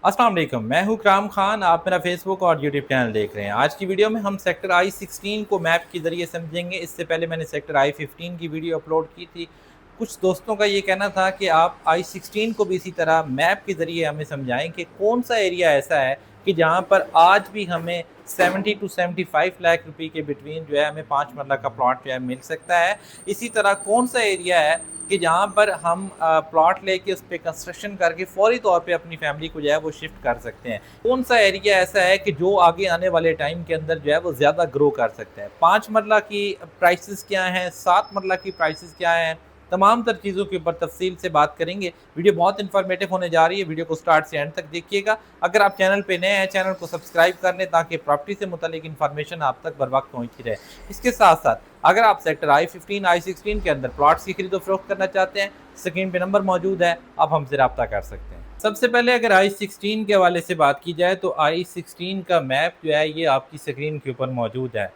अस्सलाम वालेकुम, मैं हूं इकराम खान। आप मेरा फेसबुक और यूट्यूब चैनल देख रहे हैं। आज की वीडियो में हम सेक्टर I-16 को मैप के ज़रिए समझेंगे। इससे पहले मैंने सेक्टर I-15 की वीडियो अपलोड की थी। कुछ दोस्तों का ये कहना था कि आप I-16 को भी इसी तरह मैप के ज़रिए हमें समझाएं कि कौन सा एरिया ऐसा है कि जहाँ पर आज भी हमें 70 टू 75 लाख रुपए के बिटवीन जो है हमें 5 मरला का प्लॉट जो है मिल सकता है। इसी तरह कौन सा एरिया है कि जहाँ पर हम प्लॉट लेके उस पर कंस्ट्रक्शन करके फौरी तौर पे अपनी फैमिली को जो है वो शिफ्ट कर सकते हैं। कौन सा एरिया ऐसा है कि जो आगे आने वाले टाइम के अंदर जो है वो ज़्यादा ग्रो कर सकता है। 5 मरला की प्राइसेस क्या हैं, 7 मरला की प्राइसेस क्या हैं, तमाम तर चीज़ों के ऊपर तफसील से बात करेंगे। वीडियो बहुत इन्फॉर्मेटिव होने जा रही है। वीडियो को स्टार्ट से एंड तक देखिएगा। अगर आप चैनल पे नए हैं, चैनल को सब्सक्राइब कर लें ताकि प्रॉपर्टी से मुतालिक इन्फॉर्मेशन आप तक बर वक्त पहुँचती रहे। इसके साथ साथ अगर आप सेक्टर I-15 I-16 के अंदर प्लॉट्स की खरीदो फरोख्त करना चाहते हैं, स्क्रीन पे नंबर मौजूद है, आप हमसे रब्ता कर सकते हैं। सबसे पहले अगर I-16 के हवाले से बात की जाए तो I-16 का मैप जो है ये आपकी स्क्रीन के ऊपर मौजूद है।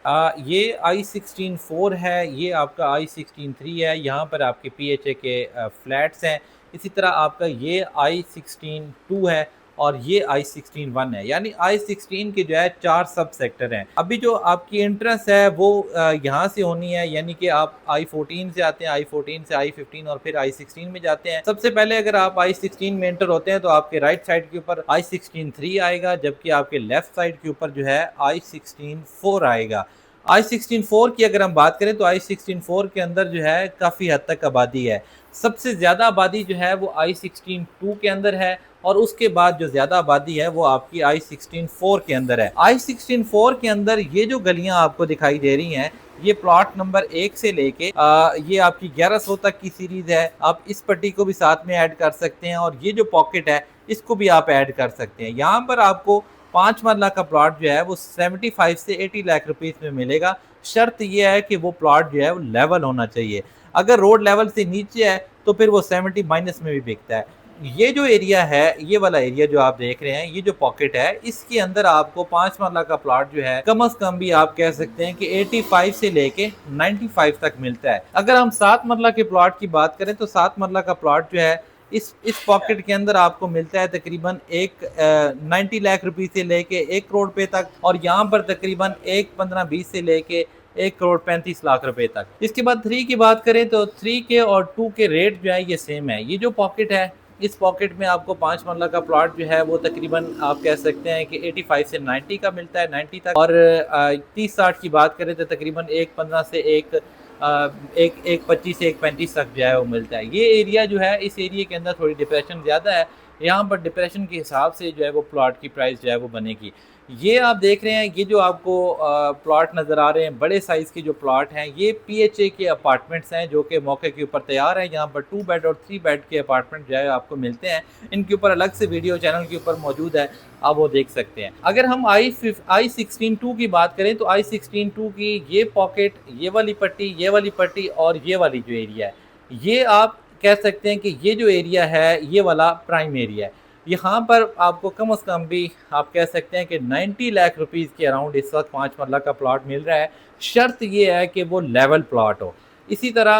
ये I-16 4 है, ये आपका I-16 3 है। यहाँ पर आपके PHA के फ्लैट्स हैं। इसी तरह आपका ये I-16 2 है और ये I-16 1 है। यानी I-16 के जो है 4 सब सेक्टर हैं। अभी जो आपकी इंट्रेंस है वो यहाँ से होनी है, यानी कि आप I-14 से आते हैं, I-14 से I-15 और फिर I-16 में जाते हैं। सबसे पहले अगर आप I-16 में एंटर होते हैं तो आपके राइट साइड के ऊपर I-16 3 आएगा, जबकि आपके लेफ्ट साइड के ऊपर जो है I-16 4 आएगा। I-16 4 की अगर हम बात करें तो I-16 4 के अंदर जो है काफ़ी हद तक आबादी है। सबसे ज़्यादा आबादी जो है वो I-16 2 के अंदर है और उसके बाद जो ज़्यादा आबादी है वो आपकी I-16 4 के अंदर है। I-16 4 के अंदर ये जो गलियां आपको दिखाई दे रही हैं, ये प्लॉट नंबर 1 से लेके ये आपकी 1100 तक की सीरीज़ है। आप इस पट्टी को भी साथ में ऐड कर सकते हैं और ये जो पॉकेट है इसको भी आप ऐड कर सकते हैं। यहाँ पर आपको 5 मरला का प्लॉट जो है वो 75 से 80 लाख रुपीज़ में मिलेगा। शर्त यह है कि वो प्लॉट जो है वो लेवल होना चाहिए। अगर रोड लेवल से नीचे है तो फिर वो 70 माइनस में भी बिकता है। ये जो एरिया है, ये वाला एरिया जो आप देख रहे हैं, ये जो पॉकेट है, इसके अंदर आपको 5 मरला का प्लॉट जो है कम से कम भी आप कह सकते हैं कि 85 से लेके 95 तक मिलता है। अगर हम 7 मरला के प्लॉट की बात करें तो 7 मरला का प्लॉट जो है इस पॉकेट के अंदर आपको मिलता है तकरीबन 90 लाख रुपए से लेके 1 करोड़ रुपए तक, और यहाँ पर तकरीबन 15-20 से लेके 1 करोड़ 35 लाख रुपए तक। इसके बाद 3 की बात करें तो 3 के और 2 के रेट जो है ये सेम है। ये जो पॉकेट है, इस पॉकेट में आपको 5 मरला का प्लॉट जो है वो तकरीबन आप कह सकते हैं कि 85 से 90 का मिलता है, 90 तक। और 30-60 की बात करें तो तकरीबन 1.15 से 1.25 से 1.35 तक जो है वो मिलता है। ये एरिया जो है, इस एरिया के अंदर थोड़ी डिप्रेशन ज़्यादा है। यहाँ पर डिप्रेशन के हिसाब से जो है वो प्लॉट की प्राइस जो है वो बनेगी। ये आप देख रहे हैं, ये जो आपको प्लॉट नज़र आ रहे हैं, बड़े साइज़ के जो प्लॉट हैं, ये PHA के अपार्टमेंट्स हैं जो कि मौके के ऊपर तैयार हैं। यहाँ पर 2 बेड और 3 बेड के अपार्टमेंट जो है आपको मिलते हैं। इनके ऊपर अलग से वीडियो चैनल के ऊपर मौजूद है, आप वो देख सकते हैं। अगर हम I-16 2 की बात करें तो I-16 2 की ये पॉकेट, ये वाली पट्टी और ये वाली जो एरिया है, ये आप कह सकते हैं कि ये जो एरिया है ये वाला प्राइम एरिया है। यहाँ पर आपको कम से कम भी आप कह सकते हैं कि 90 लाख रुपीज़ के अराउंड इस वक्त 5 मरला का प्लॉट मिल रहा है। शर्त ये है कि वो लेवल प्लॉट हो। इसी तरह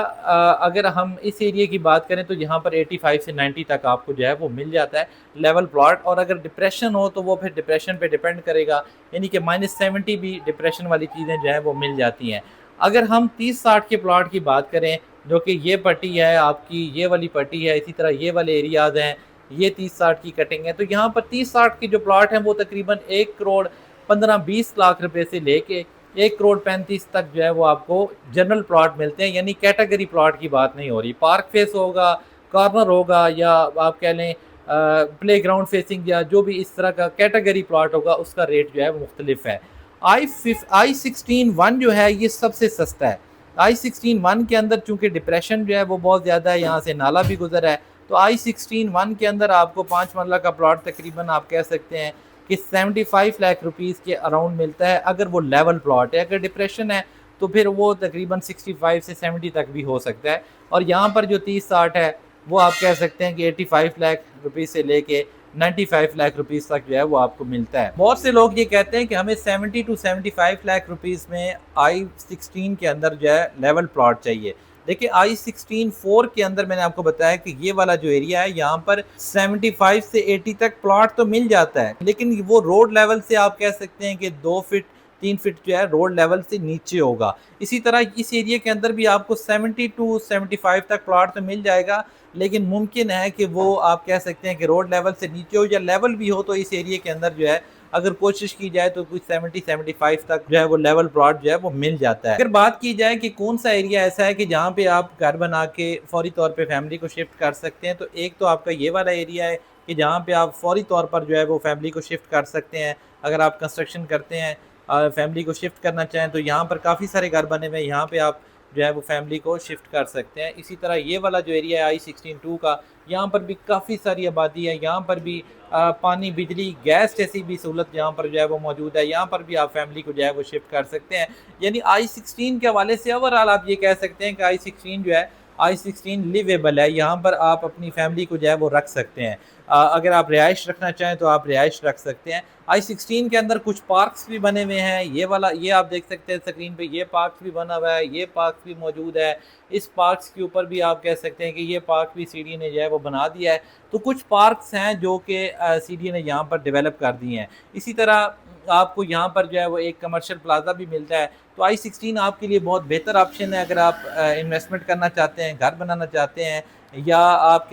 अगर हम इस एरिया की बात करें तो यहाँ पर 85 से 90 तक आपको जो है वो मिल जाता है लेवल प्लॉट। और अगर डिप्रेशन हो तो वो फिर डिप्रेशन पे डिपेंड करेगा, यानी कि -70 भी डिप्रेशन वाली चीज़ें जो है वो मिल जाती हैं। अगर हम 30-60 के प्लॉट की बात करें, जो कि ये पट्टी है आपकी, ये वाली पट्टी है, इसी तरह ये वाले एरियाज़ हैं, ये 30-60 की कटिंग है, तो यहाँ पर 30-60 के जो प्लॉट हैं वो तकरीबन 1 करोड़ 15-20 लाख रुपए से लेके 1 करोड़ 35 तक जो है वो आपको जनरल प्लॉट मिलते हैं। यानी कैटेगरी प्लॉट की बात नहीं हो रही। पार्क फेस होगा, कॉर्नर होगा, या आप कह लें प्ले ग्राउंड फेसिंग, या जो भी इस तरह का कैटेगरी प्लॉट होगा उसका रेट जो है वो मुख्तलिफ है। I-16 1 जो है ये सबसे सस्ता है। I-16 1 के अंदर चूँकि डिप्रेशन जो है वो बहुत ज़्यादा है, यहाँ से नाला भी गुजर है, तो I-16 1 के अंदर आपको 5 मरला का प्लॉट तकरीबन आप कह सकते हैं कि 75 लाख रुपीज़ के अराउंड मिलता है, अगर वो लेवल प्लॉट है। अगर डिप्रेशन है तो फिर वो तकरीबन 65 से 70 तक भी हो सकता है। और यहाँ पर जो 30-60 है वो आप कह सकते हैं कि 85 लाख रुपीज़ से लेके 95 लाख रुपीज़ तक जो है वो आपको मिलता है। बहुत से लोग ये कहते हैं कि हमें 70 टू 75 लाख रुपीज़ में I-16 के अंदर जो है लेवल प्लॉट चाहिए, देखिए I-16 के अंदर मैंने आपको बताया कि ये वाला जो एरिया है यहाँ पर 75 से 80 तक प्लॉट तो मिल जाता है, लेकिन वो रोड लेवल से आप कह सकते हैं कि 2 फीट 3 फीट जो है रोड लेवल से नीचे होगा। इसी तरह इस एरिया के अंदर भी आपको 70 टू 75 तक प्लॉट तो मिल जाएगा, लेकिन मुमकिन है कि वो आप कह सकते हैं कि रोड लेवल से नीचे हो या लेवल भी हो, तो इस एरिया के अंदर जो है अगर कोशिश की जाए तो कुछ 70-75 तक जो है वो लेवल प्लॉट जो है वो मिल जाता है। अगर बात की जाए कि कौन सा एरिया ऐसा है कि जहाँ पे आप घर बना के फौरी तौर पे फैमिली को शिफ्ट कर सकते हैं, तो एक तो आपका ये वाला एरिया है कि जहाँ पे आप फौरी तौर पर जो है वो फैमिली को शिफ्ट कर सकते हैं। अगर आप कंस्ट्रक्शन करते हैं, फैमिली को शिफ्ट करना चाहें, तो यहाँ पर काफ़ी सारे घर बने हुए हैं, यहाँ पे आप जो है वो फैमिली को शिफ्ट कर सकते हैं। इसी तरह ये वाला जो एरिया है I-16 का, यहाँ पर भी काफ़ी सारी आबादी है, यहाँ पर भी पानी, बिजली, गैस जैसी भी सहूलत यहाँ पर जो है वो मौजूद है। यहाँ पर भी आप फैमिली को जो है वो शिफ्ट कर सकते हैं। यानी I-16 के हवाले से ओवरऑल आप ये कह सकते हैं कि I-16 जो है, I-16 लिवेबल है। यहाँ पर आप अपनी फैमिली को जो है वो रख सकते हैं। अगर आप रिहाइश रखना चाहें तो आप रिहाइश रख सकते हैं। I-16 के अंदर कुछ पार्क्स भी बने हुए हैं। ये वाला, ये आप देख सकते हैं स्क्रीन पे, ये पार्क भी बना हुआ है, ये पार्क भी मौजूद है। इस पार्क्स के ऊपर भी आप कह सकते हैं कि ये पार्क भी सीडी ने जो है वो बना दिया है। तो कुछ पार्क्स हैं जो कि सीडी ने यहाँ पर डेवलप कर दिए हैं। इसी तरह आपको यहाँ पर जो है वो एक कमर्शियल प्लाजा भी मिलता है। तो I-16 आपके लिए बहुत बेहतर ऑप्शन है अगर आप इन्वेस्टमेंट करना चाहते हैं, घर बनाना चाहते हैं, या आप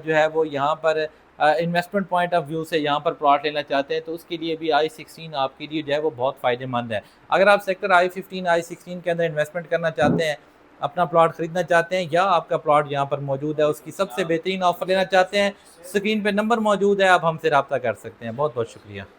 जो है वो यहाँ पर इन्वेस्टमेंट पॉइंट ऑफ व्यू से यहाँ पर प्लॉट लेना चाहते हैं, तो उसके लिए भी I-16 आपके लिए जो है वो बहुत फ़ायदेमंद है। अगर आप सेक्टर I-15 I-16 के अंदर इन्वेस्टमेंट करना चाहते हैं, अपना प्लॉट खरीदना चाहते हैं, या आपका प्लॉट यहाँ पर मौजूद है, उसकी सबसे बेहतरीन ऑफर लेना चाहते हैं, स्क्रीन पे नंबर मौजूद है, आप हमसे रब्ता कर सकते हैं। बहुत बहुत शुक्रिया।